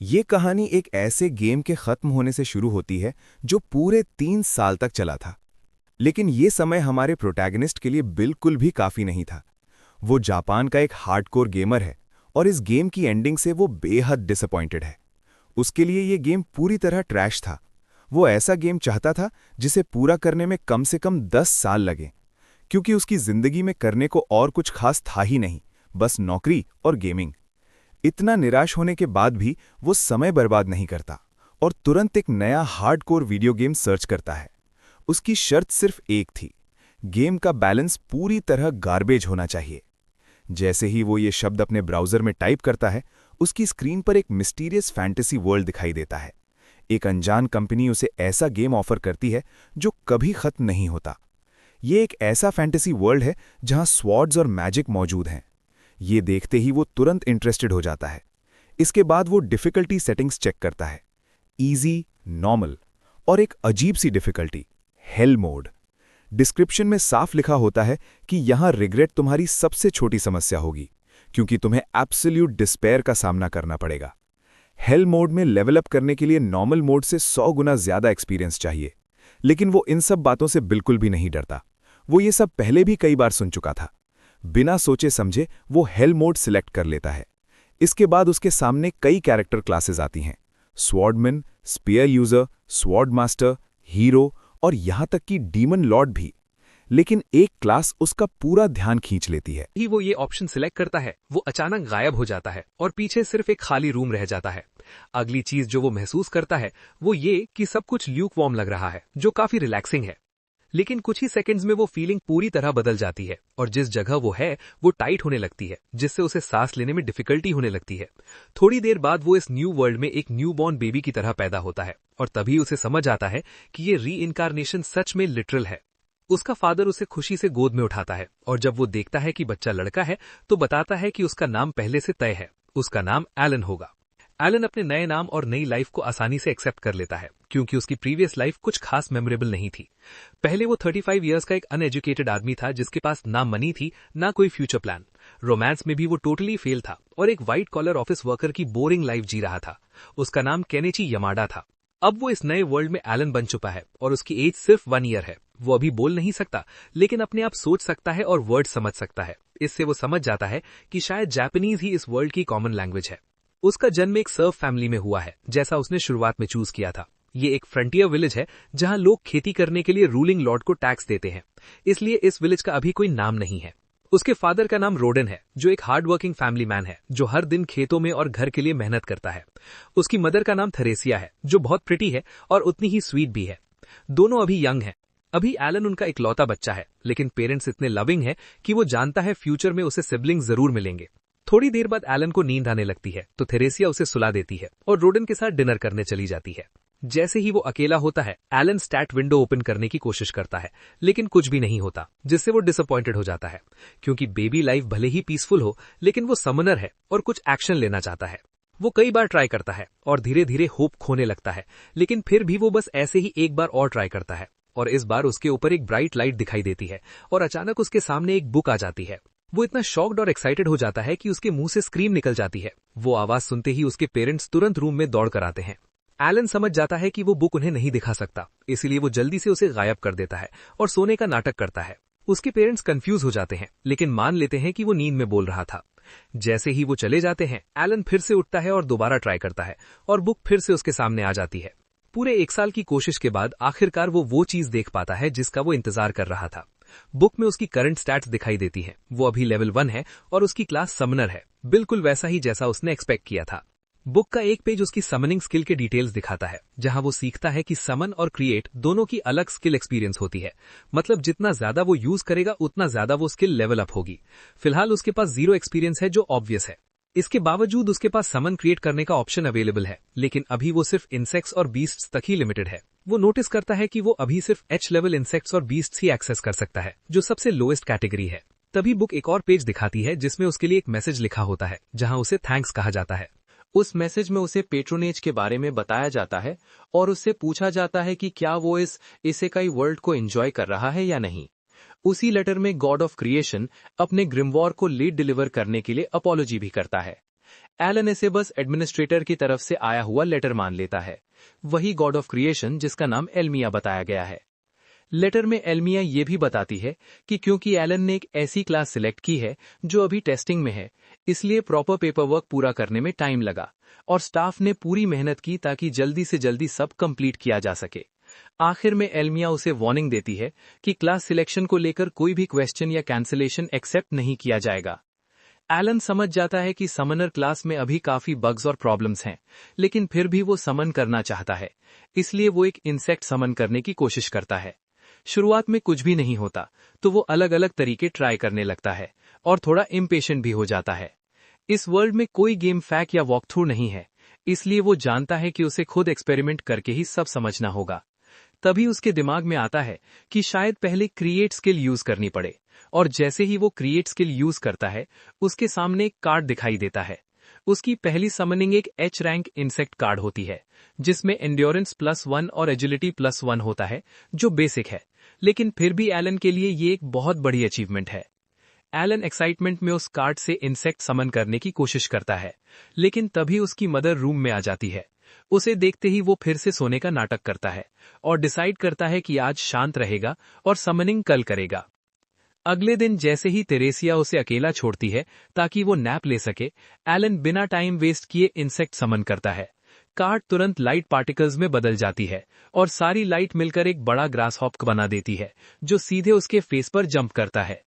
ये कहानी एक ऐसे गेम के खत्म होने से शुरू होती है जो पूरे 3 साल तक चला था। लेकिन ये समय हमारे प्रोटैगनिस्ट के लिए बिल्कुल भी काफी नहीं था। वो जापान का एक हार्डकोर गेमर है और इस गेम की एंडिंग से वो बेहद डिसअपॉइंटेड है। उसके लिए ये गेम पूरी तरह ट्रैश था। वो ऐसा गेम चाहता था जिसे पूरा करने में कम से कम 10 साल लगे, क्योंकि उसकी जिंदगी में करने को और कुछ खास था ही नहीं, बस नौकरी और गेमिंग। इतना निराश होने के बाद भी वो समय बर्बाद नहीं करता और तुरंत एक नया हार्डकोर वीडियो गेम सर्च करता है। उसकी शर्त सिर्फ एक थी, गेम का बैलेंस पूरी तरह गार्बेज होना चाहिए। जैसे ही वो ये शब्द अपने ब्राउज़र में टाइप करता है, उसकी स्क्रीन पर एक मिस्टीरियस फैंटेसी वर्ल्ड दिखाई देता है। एक अनजान कंपनी उसे ऐसा गेम ऑफर करती है जो कभी खत्म नहीं होता। ये एक ऐसा फैंटेसी वर्ल्ड है जहां स्वॉर्ड्स और मैजिक मौजूद हैं। ये देखते ही वो तुरंत इंटरेस्टेड हो जाता है। इसके बाद वो डिफ़िकल्टी सेटिंग्स चेक करता है, इजी, नॉर्मल और एक अजीब सी डिफ़िकल्टी, हेल मोड। डिस्क्रिप्शन में साफ लिखा होता है कि यहाँ रिग्रेट तुम्हारी सबसे छोटी समस्या होगी, क्योंकि तुम्हें एब्सोल्यूट डिस्पेयर का सामना करना पड़ेगा। हेल मोड में लेवल अप करने के लिए नॉर्मल मोड से 100 गुना ज्यादा एक्सपीरियंस चाहिए। लेकिन वो इन सब बातों से बिल्कुल भी नहीं डरता। वो ये सब पहले भी कई बार सुन चुका था। बिना सोचे समझे वो हेल मोड सिलेक्ट कर लेता है। इसके बाद उसके सामने कई कैरेक्टर क्लासेस आती हैं, swordsman, spear user, sword master, hero और यहां तक कि डीमन लॉर्ड भी। लेकिन एक क्लास उसका पूरा ध्यान खींच लेती है। ही वो ये ऑप्शन सिलेक्ट करता है, वो अचानक गायब हो जाता है और पीछे सिर्फ एक खाली रूम रह जाता है। अगली चीज जो वो महसूस करता है वो ये कि सब कुछ ल्यूक वार्म लग रहा है, जो काफी रिलैक्सिंग है। लेकिन कुछ ही सेकंड्स में वो फीलिंग पूरी तरह बदल जाती है और जिस जगह वो है वो टाइट होने लगती है, जिससे उसे सांस लेने में डिफिकल्टी होने लगती है। थोड़ी देर बाद वो इस न्यू वर्ल्ड में एक न्यू बॉर्न बेबी की तरह पैदा होता है और तभी उसे समझ आता है कि ये री इनकारनेशन सच में लिटरल है। उसका फादर उसे खुशी से गोद में उठाता है और जब वो देखता है कि बच्चा लड़का है तो बताता है कि उसका नाम पहले से तय है, उसका नाम एलन होगा। एलन अपने नए नाम और नई लाइफ को आसानी से एक्सेप्ट कर लेता है, क्योंकि उसकी प्रीवियस लाइफ कुछ खास मेमोरेबल नहीं थी। पहले वो 35 इयर्स का एक अनएजुकेटेड आदमी था जिसके पास ना मनी थी ना कोई फ्यूचर प्लान। रोमांस में भी वो टोटली फेल था और एक व्हाइट कॉलर ऑफिस वर्कर की बोरिंग लाइफ जी रहा था। उसका नाम केनिची यमाडा था। अब वो इस नए वर्ल्ड में एलन बन चुका है और उसकी एज सिर्फ 1 ईयर है। वो अभी बोल नहीं सकता, लेकिन अपने आप सोच सकता है और वर्ड समझ सकता है। इससे वो समझ जाता है कि शायद जापानीज ही इस वर्ल्ड की कॉमन लैंग्वेज है। उसका जन्म एक सर्व फैमिली में हुआ है, जैसा उसने शुरुआत में चूज किया था। ये एक फ्रंटियर विलेज है जहां लोग खेती करने के लिए रूलिंग लॉर्ड को टैक्स देते हैं, इसलिए इस विलेज का अभी कोई नाम नहीं है। उसके फादर का नाम रोडन है, जो एक हार्ड वर्किंग फैमिली मैन है, जो हर दिन खेतों में और घर के लिए मेहनत करता है। उसकी मदर का नाम थेरेसिया है, जो बहुत प्रिटी है और उतनी ही स्वीट भी है। दोनों अभी यंग हैं। अभी एलन उनका इकलौता बच्चा है, लेकिन पेरेंट्स इतने लविंग हैं कि वो जानता है फ्यूचर में उसे सिबलिंग जरूर मिलेंगे। थोड़ी देर बाद एलन को नींद आने लगती है तो थेरेसिया उसे सुला देती है और रोडन के साथ डिनर करने चली जाती है। जैसे ही वो अकेला होता है, एलन स्टैट विंडो ओपन करने की कोशिश करता है, लेकिन कुछ भी नहीं होता, जिससे वो डिसअपॉइंटेड हो जाता है। क्योंकि बेबी लाइफ भले ही पीसफुल हो, लेकिन वो समनर है और कुछ एक्शन लेना चाहता है। वो कई बार ट्राई करता है और धीरे धीरे होप खोने लगता है, लेकिन फिर भी वो बस ऐसे ही एक बार और ट्राई करता है और इस बार उसके ऊपर एक ब्राइट लाइट दिखाई देती है और अचानक उसके सामने एक बुक आ जाती है। वो इतना शॉक्ड और एक्साइटेड हो जाता है कि उसके मुंह से स्क्रीम निकल जाती है। वो आवाज सुनते ही उसके पेरेंट्स तुरंत रूम में दौड़ कर आते हैं। एलन समझ जाता है कि वो बुक उन्हें नहीं दिखा सकता, इसलिए वो जल्दी से उसे गायब कर देता है और सोने का नाटक करता है। उसके पेरेंट्स कंफ्यूज हो जाते हैं, लेकिन मान लेते हैं कि वो नींद में बोल रहा था। जैसे ही वो चले जाते हैं, एलन फिर से उठता है और दोबारा ट्राई करता है और बुक फिर से उसके सामने आ जाती है। पूरे 1 साल की कोशिश के बाद आखिरकार वो चीज देख पाता है जिसका वो इंतजार कर रहा था। बुक में उसकी करंट स्टैट्स दिखाई देती हैं। वो अभी लेवल 1 है और उसकी क्लास समनर है, बिल्कुल वैसा ही जैसा उसने एक्सपेक्ट किया था। बुक का एक पेज उसकी समनिंग स्किल के डिटेल्स दिखाता है, जहां वो सीखता है कि समन और क्रिएट दोनों की अलग स्किल एक्सपीरियंस होती है। मतलब जितना ज्यादा वो यूज करेगा उतना ज्यादा वो स्किल लेवल अप होगी। फिलहाल उसके पास 0 एक्सपीरियंस है, जो ऑब्वियस है। इसके बावजूद उसके पास समन क्रिएट करने का ऑप्शन अवेलेबल है, लेकिन अभी वो सिर्फ इंसेक्ट्स और बीस्ट्स तक ही लिमिटेड है। वो नोटिस करता है कि वो अभी सिर्फ एच लेवल इंसेक्ट्स और बीस्ट्स ही एक्सेस कर सकता है, जो सबसे लोएस्ट कैटेगरी है। तभी बुक एक और पेज दिखाती है जिसमें उसके लिए एक मैसेज लिखा होता है, जहां उसे थैंक्स कहा जाता है। उस मैसेज में उसे पेट्रोनेज के बारे में बताया जाता है और उससे पूछा जाता है कि क्या वो इस इसेकाई वर्ल्ड को एंजॉय कर रहा है या नहीं। उसी लेटर में गॉड ऑफ क्रिएशन अपने ग्रिमवॉर को लीड डिलीवर करने के लिए अपॉलॉजी भी करता है। एलन इसे बस एडमिनिस्ट्रेटर की तरफ से आया हुआ लेटर मान लेता है, वही गॉड ऑफ क्रिएशन जिसका नाम एल्मिया बताया गया है। लेटर में एल्मिया ये भी बताती है कि क्योंकि एलन ने एक ऐसी क्लास सिलेक्ट की है जो अभी टेस्टिंग में है, इसलिए प्रॉपर पेपर वर्क पूरा करने में टाइम लगा और स्टाफ ने पूरी मेहनत की ताकि जल्दी से जल्दी सब कंप्लीट किया जा सके। आखिर में एल्मिया उसे वार्निंग देती है कि क्लास सिलेक्शन को लेकर कोई भी क्वेश्चन या कैंसिलेशन एक्सेप्ट नहीं किया जाएगा। एलन समझ जाता है कि समनर क्लास में अभी काफी बग्स और प्रॉब्लम्स हैं, लेकिन फिर भी वो समन करना चाहता है, इसलिए वो एक इंसेक्ट समन करने की कोशिश करता है। शुरुआत में कुछ भी नहीं होता तो वो अलग अलग तरीके ट्राई करने लगता है और थोड़ा इम्पेशेंट भी हो जाता है। इस वर्ल्ड में कोई गेम फैक या वॉक थ्रू नहीं है, इसलिए वो जानता है कि उसे खुद एक्सपेरिमेंट करके ही सब समझना होगा। तभी उसके दिमाग में आता है कि शायद पहले क्रिएट स्किल यूज करनी पड़े, और जैसे ही वो क्रिएट स्किल यूज करता है उसके सामने एक कार्ड दिखाई देता है। उसकी पहली समनिंग एक एच रैंक इंसेक्ट कार्ड होती है जिसमें एंड्योरेंस +1 और एजिलिटी +1 होता है, जो बेसिक है, लेकिन फिर भी एलन के लिए ये एक बहुत बड़ी अचीवमेंट है। एलन एक्साइटमेंट में उस कार्ड से इंसेक्ट समन करने की कोशिश करता है, लेकिन तभी उसकी मदर रूम में आ जाती है। उसे देखते ही वो फिर से सोने का नाटक करता है और डिसाइड करता है कि आज शांत रहेगा और समनिंग कल करेगा। अगले दिन जैसे ही तेरेसिया उसे अकेला छोड़ती है ताकि वो नैप ले सके, एलन बिना टाइम वेस्ट किए इंसेक्ट समन करता है। कार्ड तुरंत लाइट पार्टिकल्स में बदल जाती है और सारी लाइट मिलकर एक बड़ा ग्रास हॉप बना देती है जो सीधे उसके फेस पर जंप करता है।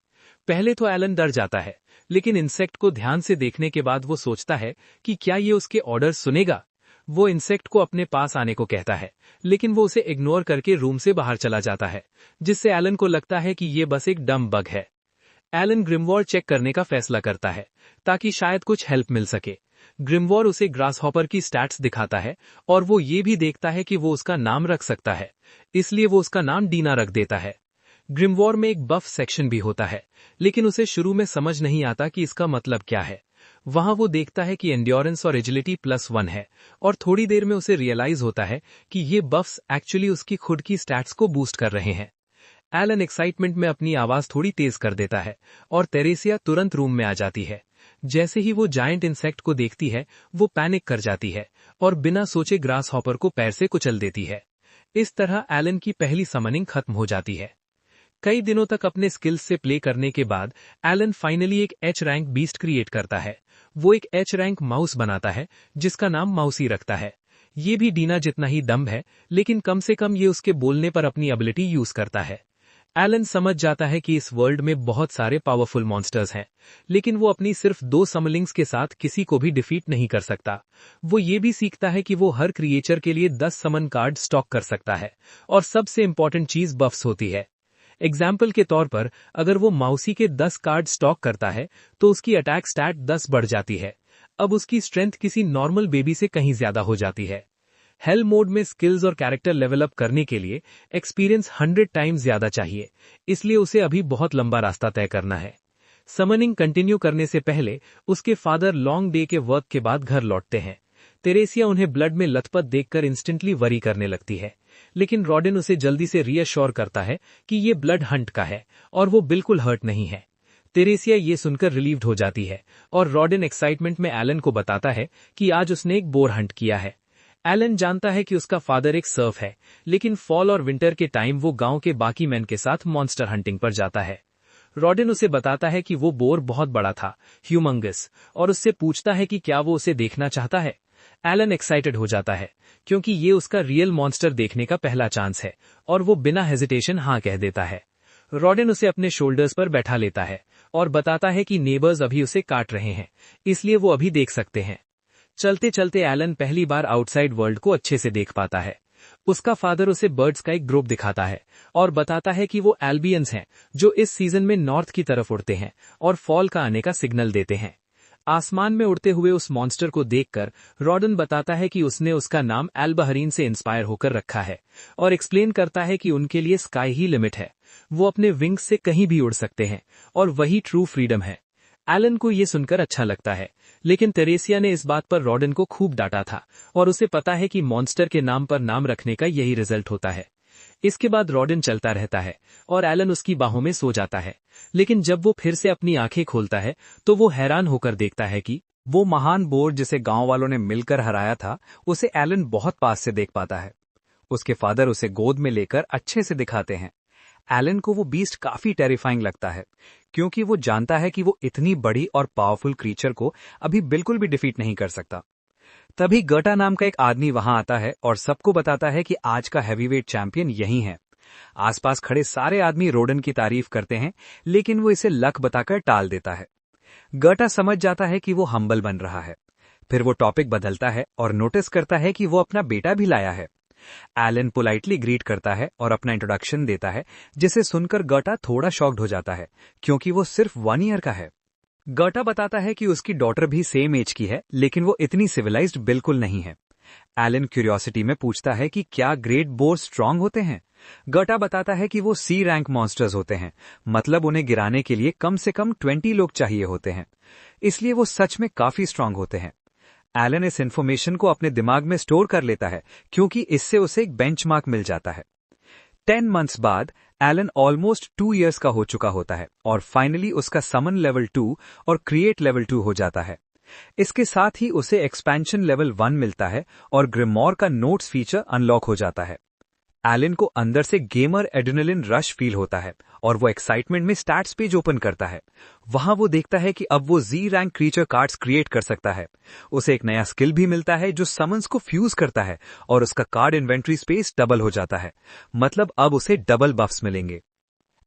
पहले तो एलन डर जाता है, लेकिन इंसेक्ट को ध्यान से देखने के बाद वो सोचता है कि क्या ये उसके ऑर्डर सुनेगा। वो इंसेक्ट को अपने पास आने को कहता है, लेकिन वो उसे इग्नोर करके रूम से बाहर चला जाता है, जिससे एलन को लगता है कि ये बस एक डम बग है। एलन ग्रिमवॉर चेक करने का फैसला करता है ताकि शायद कुछ हेल्प मिल सके। ग्रिमवॉर उसे ग्रासहॉपर की स्टैट्स दिखाता है और वो ये भी देखता है कि वो उसका नाम रख सकता है, इसलिए वो उसका नाम डीना रख देता है। ग्रिमवॉर में एक बफ सेक्शन भी होता है, लेकिन उसे शुरू में समझ नहीं आता कि इसका मतलब क्या है। वहां वो देखता है कि एंड्योरेंस और एजिलिटी +1 है और थोड़ी देर में उसे रियलाइज होता है कि ये बफ्स एक्चुअली उसकी खुद की स्टैट्स को बूस्ट कर रहे हैं। एलन एक्साइटमेंट में अपनी आवाज थोड़ी तेज कर देता है और तेरेसिया तुरंत रूम में आ जाती है। जैसे ही वो जायंट इंसेक्ट को देखती है वो पैनिक कर जाती है और बिना सोचे ग्रास हॉपर को पैर से कुचल देती है। इस तरह एलन की पहली समनिंग खत्म हो जाती है। कई दिनों तक अपने स्किल्स से प्ले करने के बाद एलन फाइनली एक एच रैंक बीस्ट क्रिएट करता है। वो एक एच रैंक माउस बनाता है जिसका नाम माउसी रखता है। ये भी डीना जितना ही दम्भ है, लेकिन कम से कम ये उसके बोलने पर अपनी एबिलिटी यूज करता है। एलन समझ जाता है कि इस वर्ल्ड में बहुत सारे पावरफुल मॉन्स्टर्स हैं, लेकिन वो अपनी सिर्फ 2 समलिंग्स के साथ किसी को भी डिफीट नहीं कर सकता। वो ये भी सीखता है कि वो हर क्रिएचर के लिए 10 समन कार्ड स्टॉक कर सकता है, और सबसे इंपॉर्टेंट चीज बफ्स होती है। एग्जाम्पल के तौर पर अगर वो माउसी के 10 कार्ड स्टॉक करता है तो उसकी अटैक स्टैट 10 बढ़ जाती है। अब उसकी स्ट्रेंथ किसी नॉर्मल बेबी से कहीं ज्यादा हो जाती है। हेल मोड में स्किल्स और कैरेक्टर लेवल अप करने के लिए एक्सपीरियंस 100 टाइम्स ज्यादा चाहिए, इसलिए उसे अभी बहुत लंबा रास्ता तय करना है। समनिंग कंटिन्यू करने से पहले उसके फादर लॉन्ग डे के वर्क के बाद घर लौटते हैं। तेरेसिया उन्हें ब्लड में लथपथ देखकर इंस्टेंटली वरी करने लगती है, लेकिन रॉडिन उसे जल्दी से रीअश्योर करता है कि ये ब्लड हंट का है और वो बिल्कुल हर्ट नहीं है। तेरेसिया ये सुनकर रिलीव्ड हो जाती है और रॉडिन एक्साइटमेंट में एलन को बताता है कि आज उसने एक बोर हंट किया है। एलन जानता है कि उसका फादर एक सर्फ है, लेकिन फॉल और विंटर के टाइम वो गांव के बाकी मैन के साथ मॉन्स्टर हंटिंग पर जाता है। रॉडिन उसे बताता है कि वो बोर बहुत बड़ा था, ह्यूमंगस, और उससे पूछता है कि क्या वो उसे देखना चाहता है। एलन एक्साइटेड हो जाता है क्योंकि ये उसका रियल मॉन्स्टर देखने का पहला चांस है, और वो बिना हेजिटेशन हाँ कह देता है। रॉडिन उसे अपने शोल्डर्स पर बैठा लेता है और बताता है कि नेबर्स अभी उसे काट रहे हैं, इसलिए वो अभी देख सकते हैं। चलते चलते एलन पहली बार आउटसाइड वर्ल्ड को अच्छे से देख पाता है। उसका फादर उसे बर्ड्स का एक ग्रुप दिखाता है और बताता है कि वो एल्बियंस हैं जो इस सीजन में नॉर्थ की तरफ उड़ते हैं और फॉल का आने का सिग्नल देते हैं। आसमान में उड़ते हुए उस मॉन्स्टर को देखकर रॉडन बताता है कि उसने उसका नाम एल्बहरीन से इंस्पायर होकर रखा है और एक्सप्लेन करता है कि उनके लिए स्काई ही लिमिट है। वो अपने विंग्स से कहीं भी उड़ सकते हैं और वही ट्रू फ्रीडम है। एलन को ये सुनकर अच्छा लगता है, लेकिन तेरेसिया ने इस बात पर रॉडन को खूब डांटा था और उसे पता है कि मॉन्स्टर के नाम पर नाम रखने का यही रिजल्ट होता है। इसके बाद रॉडन चलता रहता है और एलन उसकी बाहों में सो जाता है, लेकिन जब वो फिर से अपनी आंखें खोलता है तो वो हैरान होकर देखता है कि वो महान बोर जिसे गांव वालों ने मिलकर हराया था, उसे एलन बहुत पास से देख पाता है। उसके फादर उसे गोद में लेकर अच्छे से दिखाते हैं। एलन को वो बीस्ट काफी टेरिफाइंग लगता है, क्योंकि वो जानता है कि वो इतनी बड़ी और पावरफुल क्रीचर को अभी बिल्कुल भी डिफीट नहीं कर सकता। तभी गर्टा नाम का एक आदमी वहां आता है और सबको बताता है कि आज का हैवीवेट चैंपियन यही है। आसपास खड़े सारे आदमी रोडन की तारीफ करते हैं, लेकिन वो इसे लक बताकर टाल देता है। गर्टा समझ जाता है कि वो हम्बल बन रहा है। फिर वो टॉपिक बदलता है और नोटिस करता है कि वो अपना बेटा भी लाया है। एलन पोलाइटली ग्रीट करता है और अपना इंट्रोडक्शन देता है, जिसे सुनकर गर्टा थोड़ा शॉक्ड हो जाता है, क्योंकि वो सिर्फ 1 ईयर का है। गर्टा बताता है कि उसकी डॉटर भी सेम एज की है, लेकिन वो इतनी सिविलाइज्ड बिल्कुल नहीं है। एलन क्यूरियोसिटी में पूछता है कि क्या ग्रेट बोर स्ट्रांग होते हैं। गर्टा बताता है कि वो सी रैंक मॉन्स्टर्स होते हैं, मतलब उन्हें गिराने के लिए कम से कम 20 लोग चाहिए होते हैं, इसलिए वो सच में काफी स्ट्रांग होते हैं। एलन इस इन्फॉर्मेशन को अपने दिमाग में स्टोर कर लेता है, क्योंकि इससे उसे एक बेंचमार्क मिल जाता है। 10 मंथ्स बाद एलन ऑलमोस्ट 2 इयर्स का हो चुका होता है और फाइनली उसका समन लेवल 2 और क्रिएट लेवल 2 हो जाता है। इसके साथ ही उसे एक्सपेंशन लेवल 1 मिलता है और ग्रिमोर का नोट्स फीचर अनलॉक हो जाता है। एलन को अंदर से गेमर एड्रेनलिन रश फील होता है और वो एक्साइटमेंट में स्टैट्स पेज ओपन करता है। वहां वो देखता है कि अब वो जी रैंक क्रीचर कार्ड्स क्रिएट कर सकता है। उसे एक नया स्किल भी मिलता है जो समन्स को फ्यूज करता है और उसका कार्ड इन्वेंट्री स्पेस डबल हो जाता है, मतलब अब उसे डबल बफ्स मिलेंगे।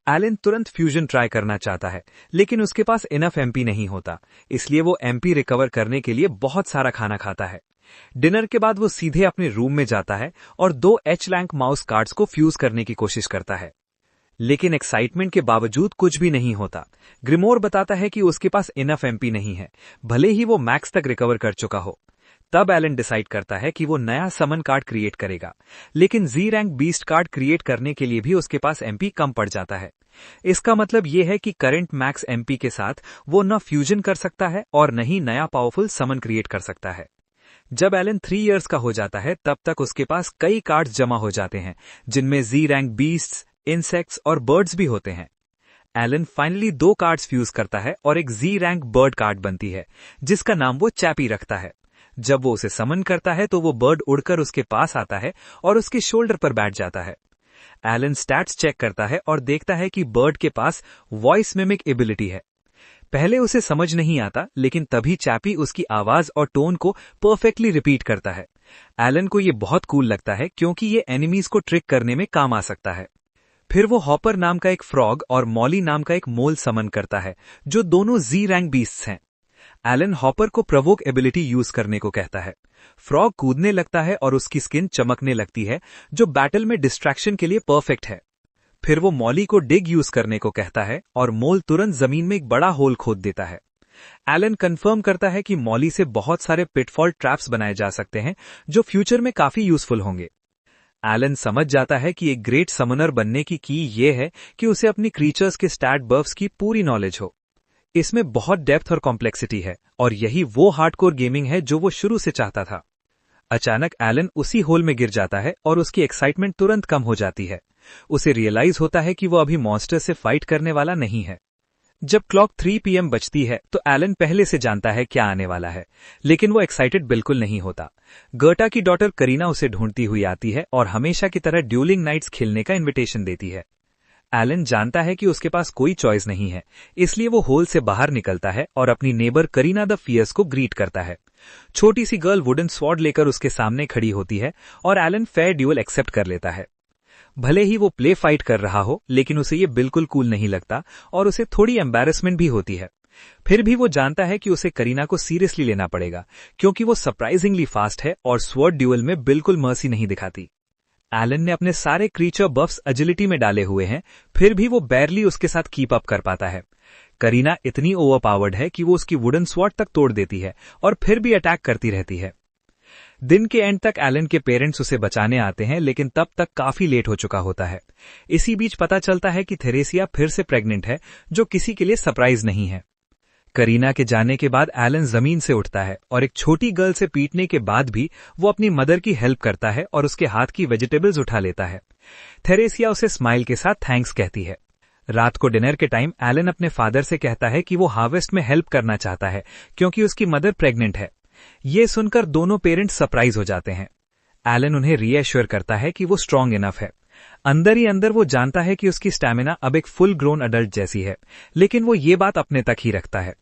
एलन तुरंत फ्यूजन ट्राई करना चाहता है, लेकिन उसके पास इनफ एमपी नहीं होता, इसलिए वो एमपी रिकवर करने के लिए बहुत सारा खाना खाता है। डिनर के बाद वो सीधे अपने रूम में जाता है और 2 एच रैंक माउस कार्ड्स को फ्यूज करने की कोशिश करता है, लेकिन एक्साइटमेंट के बावजूद कुछ भी नहीं होता। ग्रिमोर बताता है कि उसके पास इनफ एमपी नहीं है, भले ही वो मैक्स तक रिकवर कर चुका हो। तब एलन डिसाइड करता है कि वो नया समन कार्ड क्रिएट करेगा, लेकिन जी रैंक बीस्ट कार्ड क्रिएट करने के लिए भी उसके पास एमपी कम पड़ जाता है। इसका मतलब ये है कि करंट मैक्स एमपी के साथ वो न फ्यूजन कर सकता है और न ही नया पावरफुल समन क्रिएट कर सकता है। जब एलन 3 इयर्स का हो जाता है, तब तक उसके पास कई कार्ड्स जमा हो जाते हैं, जिनमें जी रैंक बीस्ट्स, इंसेक्ट्स और बर्ड्स भी होते हैं। एलन फाइनली 2 कार्ड्स फ्यूज करता है और एक जी रैंक बर्ड कार्ड बनती है, जिसका नाम वो चैपी रखता है। जब वो उसे समन करता है तो वो बर्ड उड़कर उसके पास आता है और उसके शोल्डर पर बैठ जाता है। एलन स्टैट्स चेक करता है और देखता है कि बर्ड के पास वॉइस मिमिक एबिलिटी है। पहले उसे समझ नहीं आता, लेकिन तभी चैपी उसकी आवाज और टोन को परफेक्टली रिपीट करता है। एलन को ये बहुत कूल लगता है, क्योंकि ये एनिमीज को ट्रिक करने में काम आ सकता है। फिर वो हॉपर नाम का एक फ्रॉग और मॉली नाम का एक मोल समन करता है, जो दोनों जी रैंक बीस्ट्स हैं। एलन हॉपर को प्रवोक एबिलिटी यूज करने को कहता है। फ्रॉग कूदने लगता है और उसकी स्किन चमकने लगती है, जो बैटल में डिस्ट्रैक्शन के लिए परफेक्ट है। फिर वो मॉली को डिग यूज करने को कहता है और मोल तुरंत जमीन में एक बड़ा होल खोद देता है। एलन कंफर्म करता है कि मॉली से बहुत सारे पिटफॉल ट्रैप्स बनाए जा सकते हैं, जो फ्यूचर में काफी यूजफुल होंगे। एलन समझ जाता है कि एक ग्रेट समनर बनने की ये है कि उसे अपनी क्रीचर्स के स्टैट बफ्स की पूरी नॉलेज हो। इसमें बहुत डेप्थ और कॉम्प्लेक्सिटी है, और यही वो हार्डकोर गेमिंग है जो वो शुरू से चाहता था। अचानक एलन उसी होल में गिर जाता है और उसकी एक्साइटमेंट तुरंत कम हो जाती है। उसे रियलाइज होता है कि वो अभी मॉन्स्टर से फाइट करने वाला नहीं है। जब क्लॉक 3 PM बजती है तो एलन पहले से जानता है क्या आने वाला है, लेकिन वो एक्साइटेड बिल्कुल नहीं होता। गर्टा की डॉटर करीना उसे ढूंढती हुई आती है और हमेशा की तरह ड्यूलिंग नाइट्स खेलने का इन्विटेशन देती है। एलन जानता है कि उसके पास कोई चॉइस नहीं है, इसलिए वो होल से बाहर निकलता है और अपनी नेबर करीना द फियर्स को ग्रीट करता है। छोटी सी गर्ल वुडन स्वॉर्ड लेकर उसके सामने खड़ी होती है और एलन फेयर ड्यूल एक्सेप्ट कर लेता है। भले ही वो प्ले फाइट कर रहा हो, लेकिन उसे ये बिल्कुल कूल नहीं लगता और उसे थोड़ी एम्बैरेसमेंट भी होती है। फिर भी वो जानता है कि उसे करीना को सीरियसली लेना पड़ेगा, क्योंकि वो सरप्राइजिंगली फास्ट है और स्वॉर्ड ड्यूल में बिल्कुल मर्सी नहीं दिखाती। एलन ने अपने सारे क्रीचर बफ्स एजिलिटी में डाले हुए हैं, फिर भी वो बैरली उसके साथ कीप अप कर पाता है। करीना इतनी ओवरपावर्ड है कि वो उसकी वुडन स्वॉर्ड तक तोड़ देती है और फिर भी अटैक करती रहती है। दिन के एंड तक एलन के पेरेंट्स उसे बचाने आते हैं, लेकिन तब तक काफी लेट हो चुका होता है। इसी बीच पता चलता है कि थेरेसिया फिर से प्रेग्नेंट है, जो किसी के लिए सरप्राइज नहीं है। करीना के जाने के बाद एलन जमीन से उठता है और एक छोटी गर्ल से पीटने के बाद भी वो अपनी मदर की हेल्प करता है और उसके हाथ की वेजिटेबल्स उठा लेता है। थेरेसिया उसे स्माइल के साथ थैंक्स कहती है। रात को डिनर के टाइम एलन अपने फादर से कहता है कि वो हार्वेस्ट में हेल्प करना चाहता है क्योंकि उसकी मदर प्रेग्नेंट है। ये सुनकर दोनों पेरेंट्स सरप्राइज हो जाते हैं। एलन उन्हें रीएश्योर करता है कि वो स्ट्रांग इनफ है। अंदर ही अंदर वो जानता है कि उसकी स्टैमिना अब एक फुल ग्रोन अडल्ट जैसी है, लेकिन वो ये बात अपने तक ही रखता है।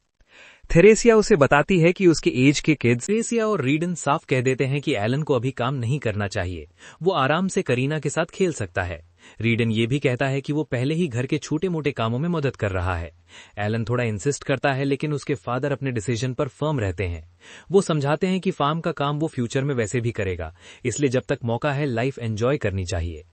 थेरेसिया उसे बताती है कि उसके एज के किड्स थेरेसिया और रीडन साफ कह देते हैं कि एलन को अभी काम नहीं करना चाहिए, वो आराम से करीना के साथ खेल सकता है। रीडन ये भी कहता है कि वो पहले ही घर के छोटे मोटे कामों में मदद कर रहा है। एलन थोड़ा इंसिस्ट करता है, लेकिन उसके फादर अपने डिसीजन पर फर्म रहते हैं। वो समझाते हैं कि फार्म का काम वो फ्यूचर में वैसे भी करेगा, इसलिए जब तक मौका है लाइफ एंजॉय करनी चाहिए।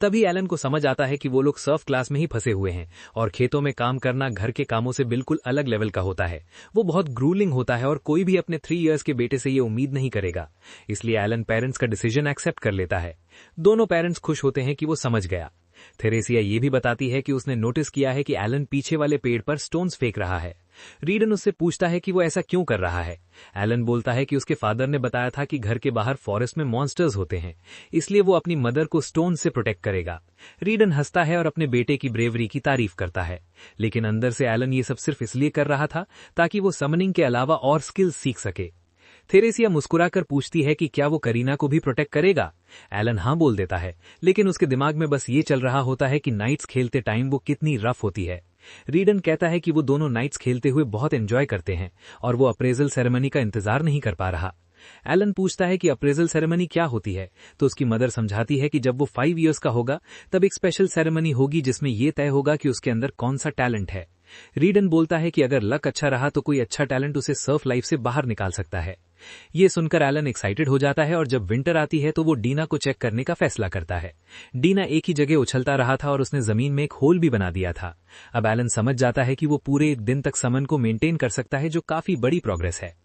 तभी एलन को समझ आता है कि वो लोग सर्फ क्लास में ही फंसे हुए हैं और खेतों में काम करना घर के कामों से बिल्कुल अलग लेवल का होता है। वो बहुत ग्रूलिंग होता है और कोई भी अपने 3 इयर्स के बेटे से ये उम्मीद नहीं करेगा। इसलिए एलन पेरेंट्स का डिसीजन एक्सेप्ट कर लेता है। दोनों पेरेंट्स खुश होते हैं कि वो समझ गया। थेरेसिया ये भी बताती है कि उसने नोटिस किया है कि एलन पीछे वाले पेड़ पर स्टोन्स फेंक रहा है। रीडन उससे पूछता है कि वो ऐसा क्यों कर रहा है। एलन बोलता है कि उसके फादर ने बताया था कि घर के बाहर फॉरेस्ट में मॉन्स्टर्स होते हैं, इसलिए वो अपनी मदर को स्टोन से प्रोटेक्ट करेगा। रीडन हंसता है और अपने बेटे की ब्रेवरी की तारीफ करता है, लेकिन अंदर से एलन ये सब सिर्फ इसलिए कर रहा था ताकि वो समनिंग के अलावा और स्किल्स सीख सके। थेरेसिया मुस्कुराकर पूछती है कि क्या वो करीना को भी प्रोटेक्ट करेगा। एलन हाँ बोल देता है, लेकिन उसके दिमाग में बस ये चल रहा होता है कि नाइट्स खेलते टाइम वो कितनी रफ होती है। रीडन कहता है कि वो दोनों नाइट्स खेलते हुए बहुत एंजॉय करते हैं और वो अप्रेजल सेरेमनी का इंतजार नहीं कर पा रहा। एलन पूछता है कि अप्रेजल सेरेमनी क्या होती है, तो उसकी मदर समझाती है कि जब वो 5 इयर्स का होगा तब एक स्पेशल सेरेमनी होगी जिसमें ये तय होगा कि उसके अंदर कौन सा टैलेंट है। रीडन बोलता है कि अगर लक अच्छा रहा तो कोई अच्छा टैलेंट उसे सर्फ लाइफ से बाहर निकाल सकता है। ये सुनकर एलन एक्साइटेड हो जाता है और जब विंटर आती है तो वो डीना को चेक करने का फैसला करता है। डीना एक ही जगह उछलता रहा था और उसने जमीन में एक होल भी बना दिया था। अब एलन समझ जाता है कि वो पूरे 1 दिन तक समन को मेंटेन कर सकता है, जो काफी बड़ी प्रोग्रेस है।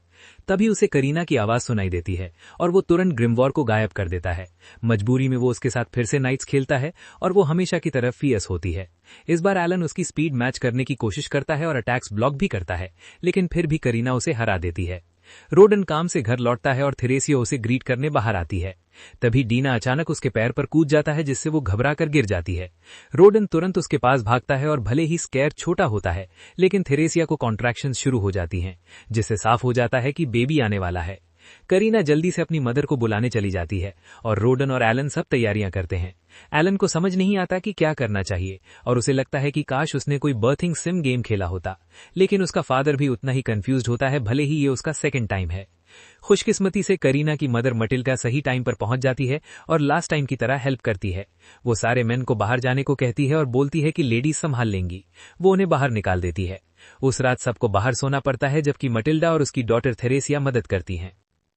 तभी उसे करीना की आवाज सुनाई देती है और वो तुरंत ग्रिमवॉर को गायब कर देता है। मजबूरी में वो उसके साथ फिर से नाइट्स खेलता है और वो हमेशा की तरह फियस होती है। इस बार एलन उसकी स्पीड मैच करने की कोशिश करता है और अटैक्स ब्लॉक भी करता है, लेकिन फिर भी करीना उसे हरा देती है। रोडन काम से घर लौटता है और थेरेसिया उसे ग्रीट करने बाहर आती है। तभी डीना अचानक उसके पैर पर कूद जाता है, जिससे वो घबरा कर गिर जाती है। रोडन तुरंत उसके पास भागता है और भले ही स्केयर छोटा होता है, लेकिन थेरेसिया को कॉन्ट्रैक्शंस शुरू हो जाती हैं, जिससे साफ हो जाता है कि बेबी आने वाला है। करीना जल्दी से अपनी मदर को बुलाने चली जाती है और रोडन और एलन सब तैयारियां करते हैं। एलन को समझ नहीं आता कि क्या करना चाहिए और उसे लगता है कि काश उसने कोई बर्थिंग सिम गेम खेला होता, लेकिन उसका फादर भी उतना ही कंफ्यूज्ड होता है, भले ही ये उसका सेकंड टाइम है। खुशकिस्मती से करीना की मदर मटिल्डा सही टाइम पर पहुंच जाती है और लास्ट टाइम की तरह हेल्प करती है। वो सारे मेन को बाहर जाने को कहती है और बोलती है कि लेडीज संभाल लेंगी। वो उन्हें बाहर निकाल देती है। उस रात सबको बाहर सोना पड़ता है, जबकि मटिल्डा और उसकी डॉटर थेरेसिया मदद करती हैं।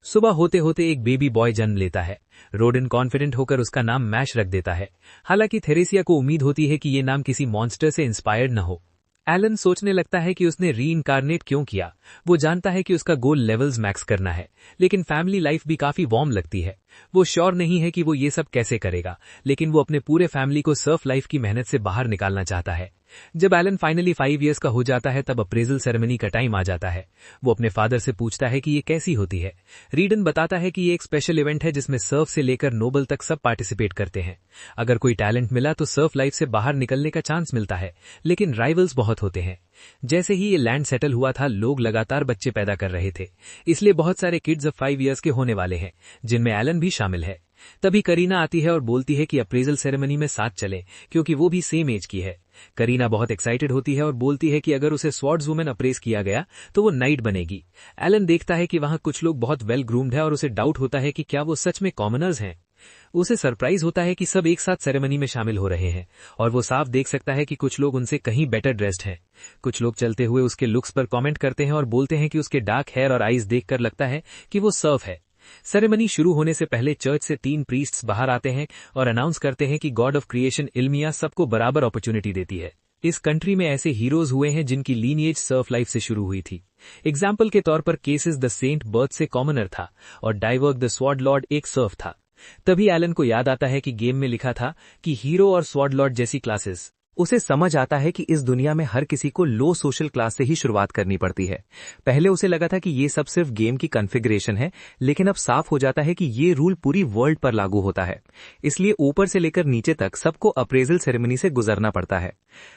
सुबह होते होते एक बेबी बॉय जन्म लेता है। रोडन कॉन्फिडेंट होकर उसका नाम मैश रख देता है। हालांकि थेरेसिया को उम्मीद होती है कि ये नाम किसी मॉन्स्टर से इंस्पायर्ड न हो। एलन सोचने लगता है कि उसने रीइंकारनेट क्यों किया। वो जानता है कि उसका गोल लेवल्स मैक्स करना है, लेकिन फैमिली लाइफ भी काफी वार्म लगती है। वो श्योर नहीं है कि वो ये सब कैसे करेगा, लेकिन वो अपने पूरे फैमिली को सर्फ लाइफ की मेहनत से बाहर निकालना चाहता है। जब एलन फाइनली 5 इयर्स का हो जाता है तब अप्रेजल सेरेमनी का टाइम आ जाता है। वो अपने फादर से पूछता है कि ये कैसी होती है। रीडन बताता है कि ये एक स्पेशल इवेंट है जिसमें सर्फ से लेकर नोबल तक सब पार्टिसिपेट करते हैं। अगर कोई टैलेंट मिला तो सर्फ लाइफ से बाहर निकलने का चांस मिलता है, लेकिन राइवल्स बहुत होते हैं। जैसे ही ये लैंड सेटल हुआ था, लोग लगातार बच्चे पैदा कर रहे थे, इसलिए बहुत सारे किड्स अब 5 इयर्स के होने वाले हैं, जिनमें एलन भी शामिल है। तभी करीना आती है और बोलती है कि अप्रेजल सेरेमनी में साथ चलें, क्योंकि वो भी सेम एज की है। करीना बहुत एक्साइटेड होती है और बोलती है कि अगर उसे स्वॉर्ड्स वुमेन अप्रेज किया गया तो वो नाइट बनेगी। एलन देखता है कि वहां कुछ लोग बहुत वेल ग्रूम्ड है और उसे डाउट होता है कि क्या वो सच में कॉमनर्स हैं। उसे सरप्राइज होता है कि सब एक साथ सेरेमनी में शामिल हो रहे हैं और वो साफ देख सकता है कि कुछ लोग उनसे कहीं बेटर ड्रेस्ड हैं। कुछ लोग चलते हुए उसके लुक्स पर कमेंट करते हैं और बोलते हैं कि उसके डार्क हेयर और आईज देखकर लगता है कि वो सर्फ है। सेरेमनी शुरू होने से पहले चर्च से 3 प्रीस्ट्स बाहर आते हैं और अनाउंस करते हैं कि गॉड ऑफ क्रिएशन इल्मिया सबको बराबर अपॉर्चुनिटी देती है। इस कंट्री में ऐसे हीरोज हुए हैं जिनकी लीनिएज सर्फ लाइफ से शुरू हुई थी। एग्जाम्पल के तौर पर केसेस द सेंट बर्थ से कॉमनर था और डाइवर्क द स्वॉर्ड लॉर्ड एक सर्फ था। तभी एलन को याद आता है कि गेम में लिखा था कि हीरो और स्वॉर्ड लॉर्ड जैसी क्लासेस उसे समझ आता है कि इस दुनिया में हर किसी को लो सोशल क्लास से ही शुरुआत करनी पड़ती है। पहले उसे लगा था कि ये सब सिर्फ गेम की कॉन्फ़िगरेशन है, लेकिन अब साफ हो जाता है कि ये रूल पूरी वर्ल्ड पर लागू होता है। इसलिए ऊपर से लेकर नीचे तक सबको अप्रेजल सेरेमनी से गुजरना पड़ता है।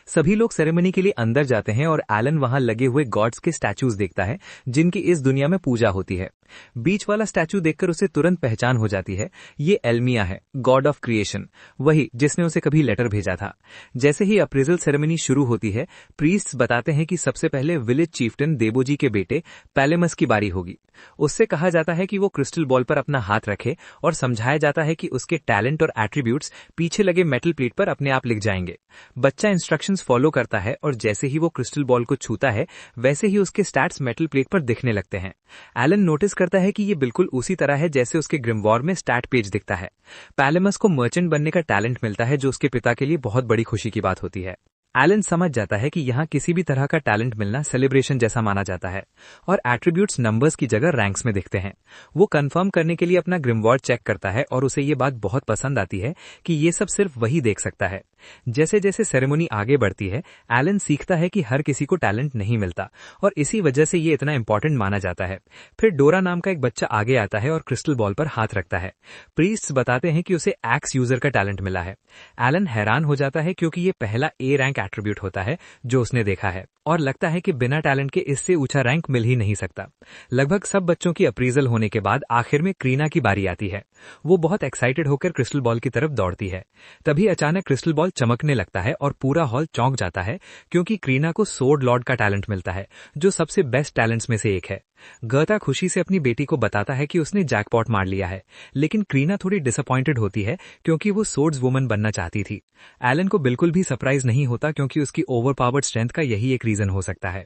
सभी लोग सेरेमनी के लिए अंदर जाते हैं और एलन वहां लगे हुए गॉड्स के स्टैचूज देखता है, जिनकी इस दुनिया में पूजा होती है। बीच वाला स्टैचू देखकर उसे तुरंत पहचान हो जाती है, ये एल्मिया है, गॉड ऑफ क्रिएशन, वही जिसने उसे कभी लेटर भेजा था। जैसे ही अप्रेजल सेरेमनी शुरू होती है, प्रीस्ट्स बताते हैं कि सबसे पहले विलेज चीफ्टन देबोजी के बेटे पैलेमस की बारी होगी। उससे कहा जाता है कि वो क्रिस्टल बॉल पर अपना हाथ रखे और समझाया जाता है कि उसके टैलेंट और एट्रीब्यूट्स पीछे लगे मेटल प्लेट पर अपने आप लिख जाएंगे। बच्चा इंस्ट्रक्शंस फॉलो करता है और जैसे ही वो क्रिस्टल बॉल को छूता है, वैसे ही उसके स्टैट्स मेटल प्लेट पर दिखने लगते हैं। एलन नोटिस करता है कि ये बिल्कुल उसी तरह है जैसे उसके ग्रिमवॉर में स्टैट पेज दिखता है। पैलेमस को मर्चेंट बनने का टैलेंट मिलता है, जो उसके पिता के लिए बहुत बड़ी खुशी की बात होती है। एलन समझ जाता है कि यहाँ किसी भी तरह का टैलेंट मिलना सेलिब्रेशन जैसा माना जाता है और एट्रीब्यूट्स नंबर्स की जगह रैंक्स में दिखते हैं। वो कंफर्म करने के लिए अपना ग्रिमवॉर चेक करता है और उसे ये बात बहुत पसंद आती है कि ये सब सिर्फ वही देख सकता है। जैसे जैसे सेरेमनी आगे बढ़ती है, एलन सीखता है कि हर किसी को टैलेंट नहीं मिलता और इसी वजह से ये इतना इंपॉर्टेंट माना जाता है। फिर डोरा नाम का एक बच्चा आगे आता है और क्रिस्टल बॉल पर हाथ रखता है। प्रीस्ट्स बताते हैं कि उसे एक्स यूजर का टैलेंट मिला है। एलन हैरान हो जाता है क्योंकि ये पहला ए रैंक एट्रीब्यूट होता है जो उसने देखा है और लगता है कि बिना टैलेंट के इससे ऊंचा रैंक मिल ही नहीं सकता। लगभग सब बच्चों की अप्रीजल होने के बाद आखिर में क्रीना की बारी आती है। वो बहुत एक्साइटेड होकर क्रिस्टल बॉल की तरफ दौड़ती है। तभी अचानक क्रिस्टल बॉल चमकने लगता है और पूरा हॉल चौंक जाता है क्योंकि क्रीना को सोर्ड लॉर्ड का टैलेंट मिलता है, जो सबसे बेस्ट टैलेंट्स में से एक है। गर्ता खुशी से अपनी बेटी को बताता है कि उसने जैकपॉट मार लिया है, लेकिन क्रीना थोड़ी डिसअपॉइंटेड होती है क्योंकि वो सोर्ड्स वुमन बनना चाहती थी। एलन को बिल्कुल भी सरप्राइज नहीं होता क्योंकि उसकी ओवरपावर्ड स्ट्रेंथ का यही एक रीजन हो सकता है।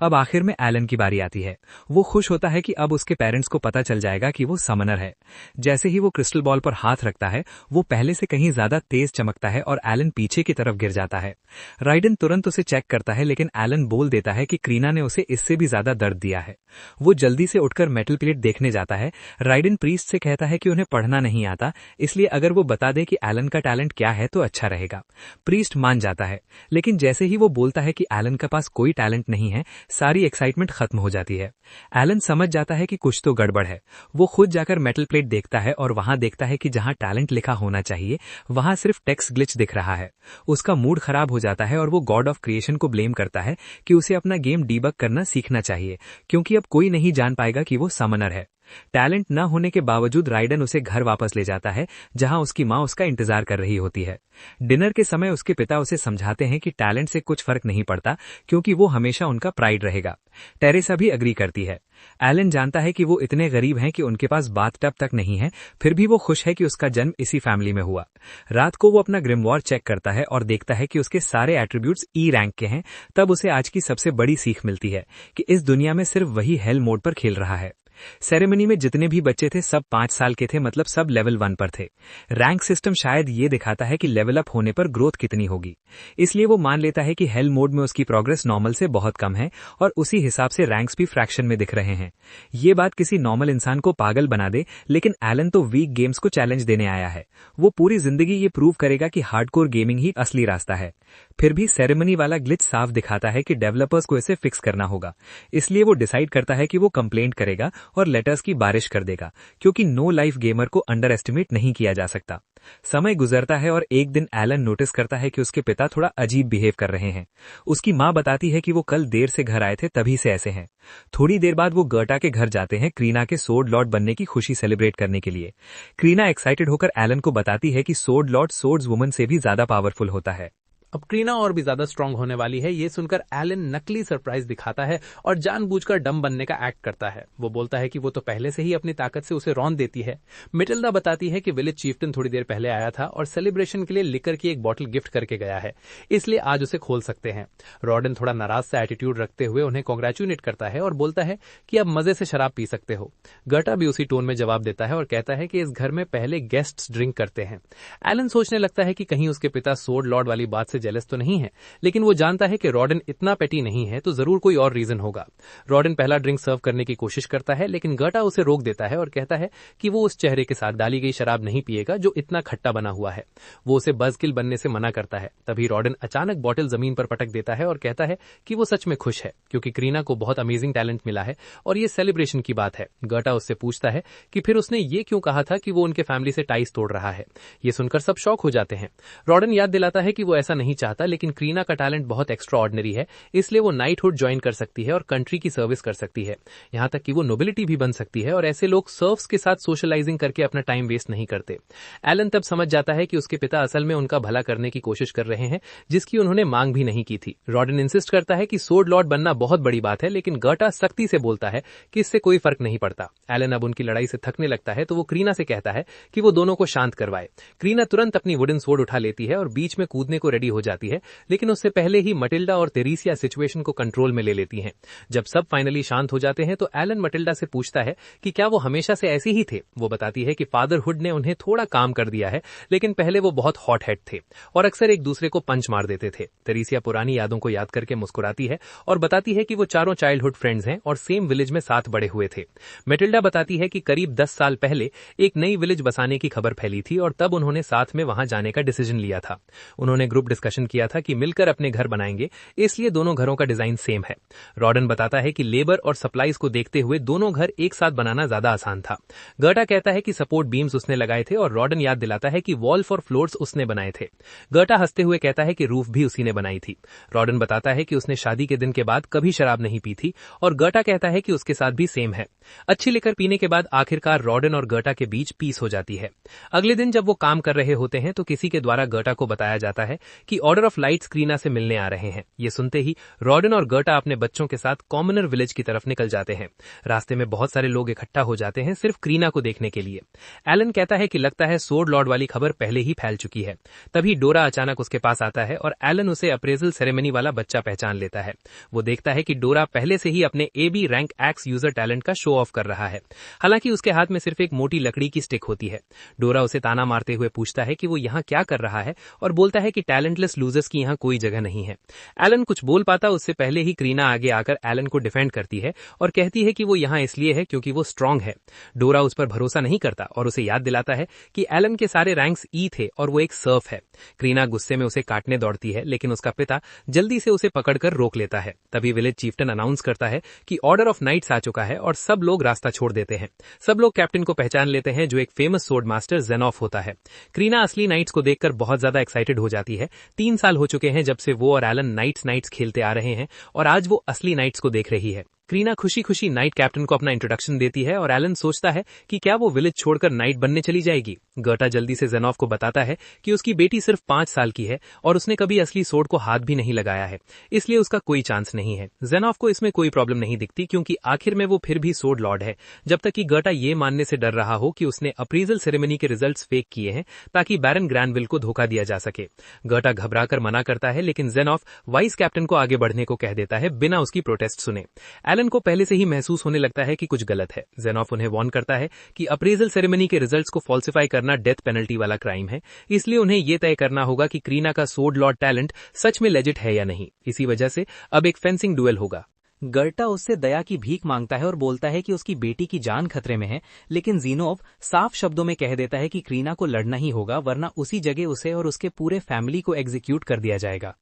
अब आखिर में एलन की बारी आती है। वो खुश होता है कि अब उसके पेरेंट्स को पता चल जाएगा कि वो समनर है। जैसे ही वो क्रिस्टल बॉल पर हाथ रखता है, वो पहले से कहीं ज्यादा तेज चमकता है और एलन पीछे की तरफ गिर जाता है। राइडन तुरंत उसे चेक करता है, लेकिन एलन बोल देता है कि क्रीना ने उसे इससे भी ज्यादा दर्द दिया है। वो जल्दी से उठकर मेटल प्लेट देखने जाता है। राइडन प्रीस्ट से कहता है कि उन्हें पढ़ना नहीं आता, इसलिए अगर वो बता दे कि एलन का टैलेंट क्या है तो अच्छा रहेगा। प्रीस्ट मान जाता है, लेकिन जैसे ही वो बोलता है कि एलन के पास कोई टैलेंट नहीं है, सारी एक्साइटमेंट खत्म हो जाती है। एलन समझ जाता है कि कुछ तो गड़बड़ है। वो खुद जाकर मेटल प्लेट देखता है और वहां देखता है कि जहां टैलेंट लिखा होना चाहिए, वहां सिर्फ टेक्स्ट ग्लिच दिख रहा है। उसका मूड खराब हो जाता है और वो गॉड ऑफ क्रिएशन को ब्लेम करता है कि उसे अपना गेम डीबग करना सीखना चाहिए, क्योंकि अब कोई नहीं जान पाएगा कि वो समनर है। टैलेंट न होने के बावजूद राइडन उसे घर वापस ले जाता है, जहां उसकी मां उसका इंतजार कर रही होती है। डिनर के समय उसके पिता उसे समझाते हैं कि टैलेंट से कुछ फर्क नहीं पड़ता, क्योंकि वो हमेशा उनका प्राइड रहेगा। टेरेसा भी अग्री करती है। एलन जानता है कि वो इतने गरीब हैं कि उनके पास बाथटब तक नहीं है, फिर भी वो खुश है कि उसका जन्म इसी फैमिली में हुआ। रात को वो अपना ग्रिमवॉर चेक करता है और देखता है कि उसके सारे एट्रीब्यूट्स ई रैंक के हैं। तब उसे आज की सबसे बड़ी सीख मिलती है कि इस दुनिया में सिर्फ वही हेल मोड पर खेल रहा है। सेरेमनी में जितने भी बच्चे थे सब 5 साल के थे, मतलब सब लेवल 1 पर थे। रैंक सिस्टम शायद ये दिखाता है कि लेवल अप होने पर ग्रोथ कितनी होगी, इसलिए वो मान लेता है कि हेल मोड में उसकी प्रोग्रेस नॉर्मल से बहुत कम है और उसी हिसाब से रैंक्स भी फ्रैक्शन में दिख रहे हैं। ये बात किसी नॉर्मल इंसान को पागल बना दे, लेकिन एलन तो वीक गेम्स को चैलेंज देने आया है। वो पूरी जिंदगी ये प्रूव करेगा कि हार्डकोर गेमिंग ही असली रास्ता है। फिर भी सेरेमनी वाला ग्लिच साफ दिखाता है कि डेवलपर्स को इसे फिक्स करना होगा, इसलिए वो डिसाइड करता है कि वो कंप्लेंट करेगा और लेटर्स की बारिश कर देगा, क्योंकि नो लाइफ गेमर को अंडर एस्टिमेट नहीं किया जा सकता। समय गुजरता है और एक दिन एलन नोटिस करता है कि उसके पिता थोड़ा अजीब बिहेव कर रहे हैं। उसकी मां बताती है कि वो कल देर से घर आए थे, तभी से ऐसे हैं। थोड़ी देर बाद वो गर्टा के घर जाते हैं क्रीना के सोर्ड लॉर्ड बनने की खुशी सेलिब्रेट करने के लिए। क्रीना एक्साइटेड होकर एलन को बताती है कि सोर्ड लॉर्ड सोर्ड्स वुमन से भी ज्यादा पावरफुल होता है। अब क्रीना और भी ज्यादा स्ट्रांग होने वाली है। ये सुनकर एलन नकली सरप्राइज दिखाता है और जानबूझकर डम बनने का एक्ट करता है। वो बोलता है कि वो तो पहले से ही अपनी ताकत से उसे रौंद देती है। मिटिल्डा बताती है कि विलेज चीफ्टन थोड़ी देर पहले आया था और सेलिब्रेशन के लिए लिकर की एक बॉटल गिफ्ट करके गया है, इसलिए आज उसे खोल सकते हैं। रॉडन थोड़ा नाराज सा एटीट्यूड रखते हुए उन्हें कॉन्ग्रेचुलेट करता है और बोलता है कि अब मजे से शराब पी सकते हो। गर्टा भी उसी टोन में जवाब देता है और कहता है कि इस घर में पहले गेस्ट्स ड्रिंक करते हैं। एलन सोचने लगता है कि कहीं उसके पिता सोर्ड लॉर्ड वाली बात से जेलस तो नहीं है, लेकिन वो जानता है कि रॉडन इतना पेटी नहीं है, तो जरूर कोई और रीजन होगा। रॉडन पहला ड्रिंक सर्व करने की कोशिश करता है, लेकिन गर्टा उसे रोक देता है और कहता है कि वो उस चेहरे के साथ डाली गई शराब नहीं पिएगा जो इतना खट्टा बना हुआ है। वो उसे बज़किल बनने से मना करता है। तभी रॉडन अचानक बॉटल जमीन पर पटक देता है और कहता है कि वो सच में खुश है क्योंकि करीना को बहुत अमेजिंग टैलेंट मिला है और ये सेलिब्रेशन की बात है। गर्टा उससे पूछता है कि फिर उसने ये क्यों कहा था कि वो उनके फैमिली से टाइज तोड़ रहा है। ये सुनकर सब शॉक हो जाते हैं। रॉडन याद दिलाता है कि वो ऐसा नहीं चाहता, लेकिन करीना का टैलेंट बहुत एक्स्ट्रा ऑर्डिनरी है, इसलिए वो नाइटहुड ज्वाइन कर सकती है और कंट्री की सर्विस कर सकती है। यहां तक कि वो नोबिलिटी भी बन सकती है और ऐसे लोग सर्व्स के साथ सोशलाइजिंग करके अपना टाइम वेस्ट नहीं करते। एलन तब समझ जाता है कि उसके पिता असल में उनका भला करने की कोशिश कर रहे हैं, जिसकी उन्होंने मांग भी नहीं की थी। रॉडन इंसिस्ट करता है कि सोर्ड लॉर्ड बनना बहुत बड़ी बात है, लेकिन गर्टा सख्ती से बोलता है कि इससे कोई फर्क नहीं पड़ता। एलन अब उनकी लड़ाई से थकने लगता है, तो वो करीना से कहता है कि वो दोनों को शांत करवाए। करीना तुरंत अपनी वुडन स्वॉर्ड उठा लेती है और बीच में कूदने को रेडी हो जाती है, लेकिन उससे पहले ही मटिल्डा और तेरेसिया सिचुएशन को कंट्रोल में ले लेती हैं। जब सब फाइनली शांत हो जाते हैं तो एलन मटिल्डा से पूछता है कि क्या वो हमेशा से ऐसे ही थे। वो बताती है कि फादरहुड ने उन्हें थोड़ा काम कर दिया है, लेकिन पहले वो बहुत हॉट हेड थे और अक्सर एक दूसरे को पंच मार देते थे। तेरेसिया पुरानी यादों को याद करके मुस्कुराती है और बताती है कि वो चारों चाइल्डहुड फ्रेंड्स हैं और सेम विलेज में साथ बड़े हुए थे। मेटिल्डा बताती है कि करीब 10 साल पहले एक नई विलेज बसाने की खबर फैली थी और तब उन्होंने साथ में वहां जाने का डिसीजन लिया था। उन्होंने ग्रुप डिस्कशन किया था कि मिलकर अपने घर बनाएंगे, इसलिए दोनों घरों का डिजाइन सेम है। रॉडन बताता है कि लेबर और सप्लाईज को देखते हुए दोनों घर एक साथ बनाना ज्यादा आसान था। गर्टा कहता है कि सपोर्ट बीम्स उसने लगाए थे और रॉडन याद दिलाता है कि वॉल फॉर फ्लोर्स उसने बनाए थे। गर्टा हंसते हुए कहता है कि रूफ भी उसी ने बनाई थी। रॉडन बताता है कि उसने शादी के दिन के बाद कभी शराब नहीं पी थी और गर्टा कहता है कि उसके साथ भी सेम है। अच्छी लिकर पीने के बाद आखिरकार रॉडन और गर्टा के बीच पीस हो जाती है। अगले दिन जब वो काम कर रहे होते हैं तो किसी के द्वारा गर्टा को बताया जाता है कि ऑर्डर ऑफ लाइट्स करीना से मिलने आ रहे हैं। ये सुनते ही रॉडन और गर्टा अपने बच्चों के साथ कॉमनर विलेज की तरफ निकल जाते हैं। रास्ते में बहुत सारे लोग इकट्ठा हो जाते हैं सिर्फ करीना को देखने के लिए। एलन कहता है कि लगता है सोर्ड लॉर्ड वाली खबर पहले ही फैल चुकी है। तभी डोरा अचानक उसके पास आता है और एलन उसे अप्रेजल सेरेमनी वाला बच्चा पहचान लेता है। वो देखता है कि डोरा पहले से ही अपने AB rank x user talent का शो ऑफ कर रहा है। हालांकि उसके हाथ में सिर्फ एक मोटी लकड़ी की स्टिक होती है। डोरा उसे ताना मारते हुए पूछता है कि वो यहाँ क्या कर रहा है और बोलता है कि टैलेंटलेस लूजर्स की यहाँ कोई जगह नहीं है। एलन कुछ बोल पाता उससे पहले ही करीना आगे आकर एलन को डिफेंड करती है और कहती है कि वो यहाँ इसलिए है क्योंकि वो स्ट्रांग है। डोरा उस पर भरोसा नहीं करता और उसे याद दिलाता है कि एलन के सारे रैंक्स E थे और वो एक सर्फ है। करीना गुस्से में उसे काटने दौड़ती है, लेकिन उसका पिता जल्दी से उसे पकड़कर रोक लेता है। तभी विलेज चीफ्टन अनाउंस करता है कि ऑर्डर ऑफ नाइट्स आ चुका है और सब लोग रास्ता छोड़ देते हैं। सब लोग कैप्टन को पहचान लेते हैं जो एक फेमस सोर्ड मास्टर जेनॉफ होता है। करीना असली नाइट्स को देखकर बहुत ज्यादा एक्साइटेड हो जाती है। 3 साल हो चुके हैं जब से वो और एलन नाइट्स खेलते आ रहे हैं और आज वो असली नाइट्स को देख रही है। करीना खुशी खुशी नाइट कैप्टन को अपना इंट्रोडक्शन देती है और एलन सोचता है कि क्या वो विलेज छोड़कर नाइट बनने चली जाएगी। गर्टा जल्दी से जेनॉफ को बताता है कि उसकी बेटी सिर्फ 5 साल की है और उसने कभी असली सोर्ड को हाथ भी नहीं लगाया है, इसलिए उसका कोई चांस नहीं है। जेनॉफ को इसमें कोई प्रॉब्लम नहीं दिखती क्योंकि आखिर में वो फिर भी सोर्ड लॉर्ड है, जब तक कि गर्टा ये मानने से डर रहा हो कि उसने अप्रीजल सेरेमनी के रिजल्ट्स फेक किए हैं ताकि बैरन ग्रैनविल को धोखा दिया जा सके। गर्टा घबराकर मना करता है, लेकिन जेनॉफ वाइस कैप्टन को आगे बढ़ने को कह देता है बिना उसकी प्रोटेस्ट सुने। एलन को पहले से ही महसूस होने लगता है कि कुछ गलत है। जेनॉफ उन्हें वार्न करता है कि अप्रेजल सेरेमनी के रिजल्ट्स को फॉल्सिफाई करना डेथ पेनल्टी वाला क्राइम है, इसलिए उन्हें यह तय करना होगा कि करीना का सोर्ड लॉर्ड टैलेंट सच में लेजिट है या नहीं। इसी वजह से अब एक फेंसिंग डुएल होगा। गर्टा उससे दया की भीख मांगता है और बोलता है कि उसकी बेटी की जान खतरे में है, लेकिन ज़ीनोव साफ शब्दों में कह देता है कि करीना को लड़ना ही होगा, वरना उसी जगह उसे और उसके पूरे फैमिली को एग्जीक्यूट कर दिया जाएगा।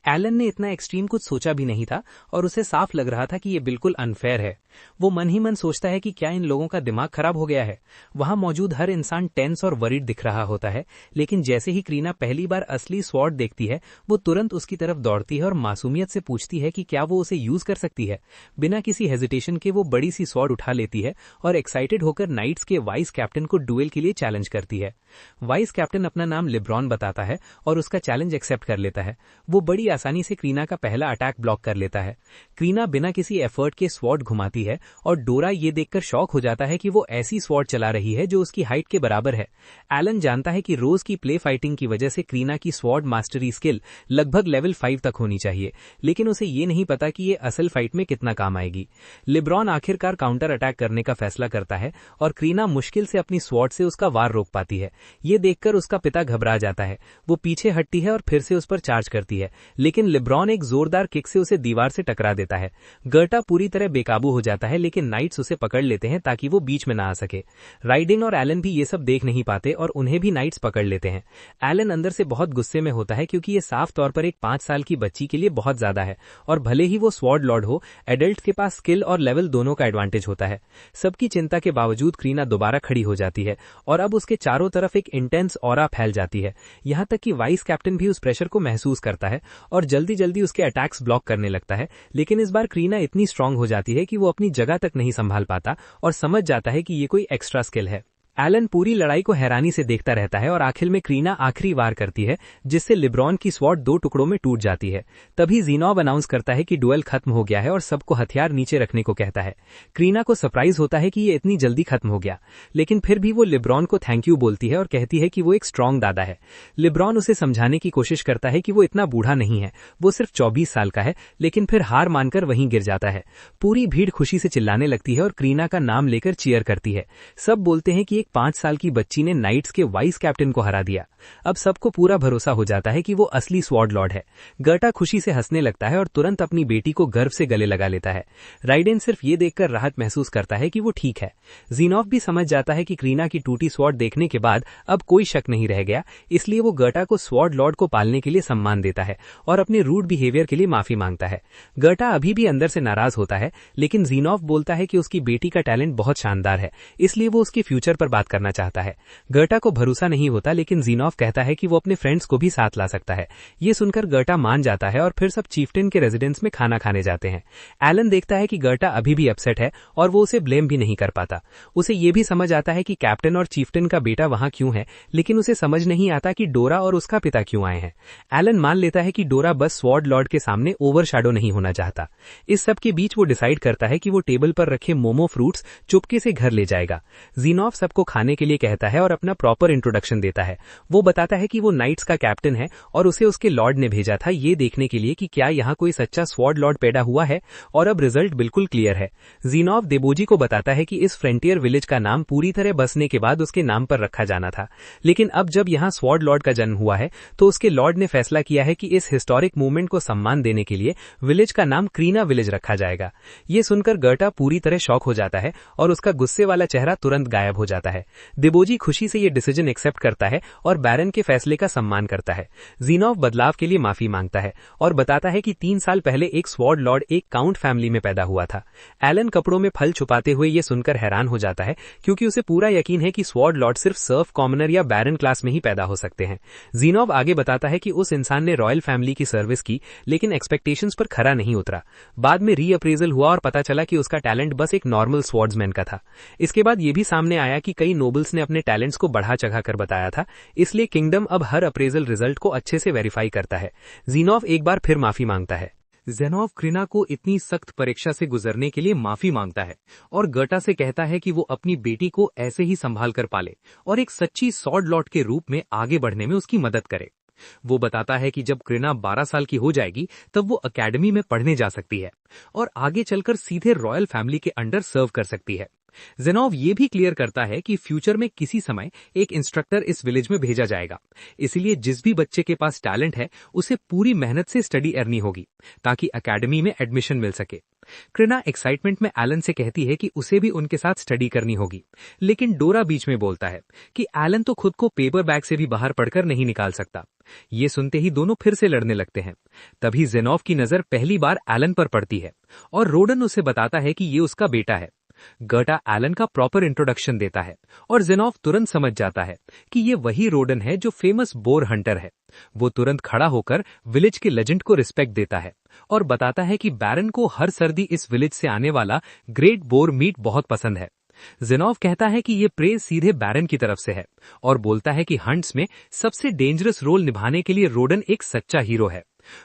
एलन ने इतना एक्सट्रीम कुछ सोचा भी नहीं था और उसे साफ लग रहा था कि ये बिल्कुल अनफेयर है। वो मन ही मन सोचता है कि क्या इन लोगों का दिमाग खराब हो गया है। वहां मौजूद हर इंसान टेंस और वरीड दिख रहा होता है, लेकिन जैसे ही करीना पहली बार असली स्वॉर्ड देखती है वो तुरंत उसकी तरफ दौड़ती है और मासूमियत से पूछती है कि क्या वो उसे यूज कर सकती है। बिना किसी हेजिटेशन के वो बड़ी सी स्वॉर्ड उठा लेती है और एक्साइटेड होकर नाइट्स के वाइस कैप्टन को डुएल के लिए चैलेंज करती है। वाइस कैप्टन अपना नाम लिब्रॉन बताता है और उसका चैलेंज एक्सेप्ट कर लेता है। वो बड़ी आसानी से करीना का पहला अटैक ब्लॉक कर लेता है। करीना बिना किसी एफर्ट के स्वॉर्ड घुमाती है है और डोरा ये देखकर शॉक हो जाता है कि वो ऐसी स्वॉर्ड चला रही है जो उसकी हाइट के बराबर है। एलन जानता है कि रोज की प्ले फाइटिंग की वजह से क्रीना की स्वॉर्ड मास्टरी स्किल लगभग लेवल 5 तक होनी चाहिए, लेकिन उसे ये नहीं पता कि ये असल फाइट में कितना काम आएगी। लिब्रॉन आखिरकार काउंटर अटैक करने का फैसला करता है और क्रीना मुश्किल से अपनी स्वॉर्ड से उसका वार रोक पाती है। ये देखकर उसका पिता घबरा जाता है। वो पीछे हटती है और फिर से उस पर चार्ज करती है, लेकिन लिब्रॉन एक जोरदार किक से उसे दीवार से टकरा देता है। गर्टा पूरी तरह बेकाबू हो जाता है, लेकिन नाइट्स उसे पकड़ लेते हैं ताकि वो बीच में ना आ सके। राइडिन और एलन भी ये सब देख नहीं पाते और उन्हें भी नाइट्स पकड़ लेते हैं। एलन अंदर से बहुत गुस्से में होता है क्योंकि ये साफ तौर पर एक 5 साल की बच्ची के लिए बहुत ज्यादा है और भले ही वो स्वॉर्ड लॉर्ड हो, एडल्ट के पास स्किल और लेवल दोनों का एडवांटेज होता है। सबकी चिंता के बावजूद क्रीना दोबारा खड़ी हो जाती है और अब उसके चारों तरफ एक इंटेंस ऑरा फैल जाती है। यहां तक कि वाइस कैप्टन भी उस प्रेशर को महसूस करता है और जल्दी जल्दी उसके अटैक्स ब्लॉक करने लगता है, लेकिन इस बार क्रीना इतनी स्ट्रांग हो जाती है कि वो अपनी जगह तक नहीं संभाल पाता और समझ जाता है कि ये कोई एक्स्ट्रा स्किल है। एलन पूरी लड़ाई को हैरानी से देखता रहता है और आखिर में क्रीना आखिरी वार करती है, जिससे लिब्रॉन की स्वॉर्ड 2 टुकड़ों में टूट जाती है। तभी ज़ीनॉब अनाउंस करता है कि डुएल खत्म हो गया है और सबको हथियार नीचे रखने को कहता है। क्रीना को सरप्राइज होता है कि ये इतनी जल्दी खत्म हो गया, लेकिन फिर भी वो लिब्रॉन को थैंक यू बोलती है और कहती है कि वो एक स्ट्रांग दादा है। लिब्रॉन उसे समझाने की कोशिश करता है कि वो इतना बूढ़ा नहीं है, वो सिर्फ 24 साल का है, लेकिन फिर हार मानकर वहीं गिर जाता है। पूरी भीड़ खुशी से चिल्लाने लगती है और क्रीना का नाम लेकर चीयर करती है। सब बोलते हैं कि एक 5 साल की बच्ची ने नाइट्स के वाइस कैप्टन को हरा दिया। अब सबको पूरा भरोसा हो जाता है कि वो असली स्वॉर्ड लॉर्ड है। गर्टा खुशी से हंसने लगता है और तुरंत अपनी बेटी को गर्व से गले लगा लेता है। राइडेन सिर्फ ये देखकर राहत महसूस करता है कि वो ठीक है। ज़ीनॉफ भी समझ जाता है कि क्रीना की टूटी स्वॉर्ड देखने के बाद अब कोई शक नहीं रह गया, इसलिए वो गर्टा को स्वॉर्ड लॉर्ड को पालने के लिए सम्मान देता है और अपने रूड बिहेवियर के लिए माफी मांगता है। गर्टा अभी भी अंदर से नाराज होता है, लेकिन ज़ीनॉफ बोलता है कि उसकी बेटी का टैलेंट बहुत शानदार है, इसलिए वो उसके फ्यूचर पर बात करना चाहता है। गर्टा को भरोसा नहीं होता, लेकिन ज़ीनॉफ कहता है कि वो अपने फ्रेंड्स को भी साथ ला सकता है। ये सुनकर गर्टा मान जाता है और फिर सब चीफ्टेन के रेजिडेंस में खाना खाने जाते हैं। एलन देखता है कि गर्टा अभी भी अपसेट है और वो उसे ब्लेम भी नहीं कर पाता। उसे ये भी समझ आता है कि कैप्टन और चीफ्टेन का बेटा वहां क्यों है, लेकिन उसे समझ नहीं आता कि डोरा और उसका पिता क्यों आए हैं। एलन मान लेता है कि डोरा बस स्वॉर्ड लॉर्ड के सामने ओवरशैडो नहीं होना चाहता। इस सब के बीच वो डिसाइड करता है कि वो टेबल पर रखे मोमो फ्रूट्स चुपके से घर ले जाएगा। ज़ीनॉफ सबको खाने के लिए कहता है और अपना प्रॉपर इंट्रोडक्शन देता है। वो बताता है कि वो नाइट्स का कैप्टन है और उसे उसके लॉर्ड ने भेजा था ये देखने के लिए कि क्या यहाँ कोई सच्चा स्वॉर्ड लॉर्ड पैदा हुआ है, और अब रिजल्ट बिल्कुल क्लियर है। ज़ीनॉफ देबोजी को बताता है कि इस फ्रंटियर विलेज का नाम पूरी तरह बसने के बाद उसके नाम पर रखा जाना था, लेकिन अब जब यहाँ स्वॉर्ड लॉर्ड का जन्म हुआ है तो उसके लॉर्ड ने फैसला किया है कि इस हिस्टोरिक मूवमेंट को सम्मान देने के लिए विलेज का नाम क्रीना विलेज रखा जाएगा। ये सुनकर गर्टा पूरी तरह शॉक हो जाता है और उसका गुस्से वाला चेहरा तुरंत गायब हो जाता है। देबोजी खुशी से ये डिसीजन एक्सेप्ट करता है और बैरन के फैसले का सम्मान करता है। ज़ीनॉफ बदलाव के लिए माफी मांगता है और बताता है कि 3 साल पहले एक स्वॉर्ड लॉर्ड एक काउंट फैमिली में पैदा हुआ था। एलन कपड़ों में फल छुपाते हुए ये सुनकर हैरान हो जाता है, क्योंकि उसे पूरा यकीन है कि स्वॉर्ड लॉर्ड सिर्फ सर्फ कॉमनर या बैरन क्लास में ही पैदा हो सकते हैं। ज़ीनॉफ आगे बताता है कि उस इंसान ने रॉयल फैमिली की सर्विस की, लेकिन एक्सपेक्टेशंस पर खरा नहीं उतरा। बाद में रीअप्रेजल हुआ और पता चला कि उसका टैलेंट बस एक नॉर्मल स्वॉर्ड्समैन का था। इसके बाद ये भी सामने आया कि कई नोबल्स ने अपने टैलेंट्स को बढ़ा चढ़ा कर बताया था, इसलिए किंगडम अब हर अप्रेजल रिजल्ट को अच्छे से वेरीफाई करता है। ज़ीनॉफ एक बार फिर माफी मांगता है। ज़ेनॉफ क्रीना को इतनी सख्त परीक्षा से गुजरने के लिए माफी मांगता है और गर्टा से कहता है कि वो अपनी बेटी को ऐसे ही संभाल कर पाले और एक सच्ची स्वॉर्ड लॉर्ड के रूप में आगे बढ़ने में उसकी मदद करे। वो बताता है कि जब क्रीना 12 साल की हो जाएगी तब वो एकेडमी में पढ़ने जा सकती है और आगे चलकर सीधे रॉयल फैमिली के अंडर सर्व कर सकती है। ज़ेनॉफ ये भी क्लियर करता है कि फ्यूचर में किसी समय एक इंस्ट्रक्टर इस विलेज में भेजा जाएगा, इसलिए जिस भी बच्चे के पास टैलेंट है उसे पूरी मेहनत से स्टडी करनी होगी ताकि एकेडमी में एडमिशन मिल सके। क्रीना एक्साइटमेंट में एलन से कहती है कि उसे भी उनके साथ स्टडी करनी होगी, लेकिन डोरा बीच में बोलता है कि एलन तो खुद को पेपर बैग से भी बाहर पढ़कर नहीं निकाल सकता। ये सुनते ही दोनों फिर से लड़ने लगते हैं। तभी ज़ेनॉफ की नजर पहली बार एलन पर पड़ती है और रोडन उसे बताता है कि ये उसका बेटा है। गर्टा एलन का प्रॉपर इंट्रोडक्शन देता है और ज़ेनॉफ तुरंत समझ जाता है कि ये वही रोडन है जो फेमस बोर हंटर है। वो तुरंत खड़ा होकर विलेज के लेजेंड को रिस्पेक्ट देता है और बताता है कि बैरन को हर सर्दी इस विलेज से आने वाला ग्रेट बोर मीट बहुत पसंद है। ज़ेनॉफ कहता है कि ये प्रेज सीधे बैरन की तरफ से है और बोलता है कि हंट्स में सबसे डेंजरस रोल निभाने के लिए रोडन एक सच्चा हीरो है।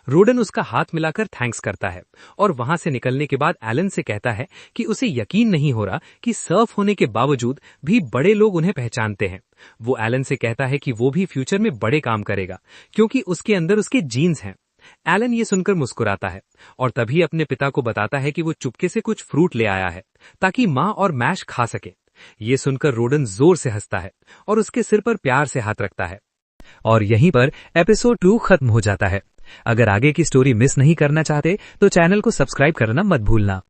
रोडन उसका हाथ मिलाकर थैंक्स करता है और वहां से निकलने के बाद एलन से कहता है कि उसे यकीन नहीं हो रहा कि सर्फ होने के बावजूद भी बड़े लोग उन्हें पहचानते हैं। वो एलन से कहता है कि वो भी फ्यूचर में बड़े काम करेगा क्योंकि उसके अंदर उसके जीन्स हैं। एलन ये सुनकर मुस्कुराता है और तभी अपने पिता को बताता है कि वो चुपके से कुछ फ्रूट ले आया है ताकि माँ और मैश खा सके। ये सुनकर रोडन जोर से हंसता है और उसके सिर पर प्यार से हाथ रखता है। और यहीं पर एपिसोड 2 खत्म हो जाता है। अगर आगे की स्टोरी मिस नहीं करना चाहते तो चैनल को सब्सक्राइब करना मत भूलना।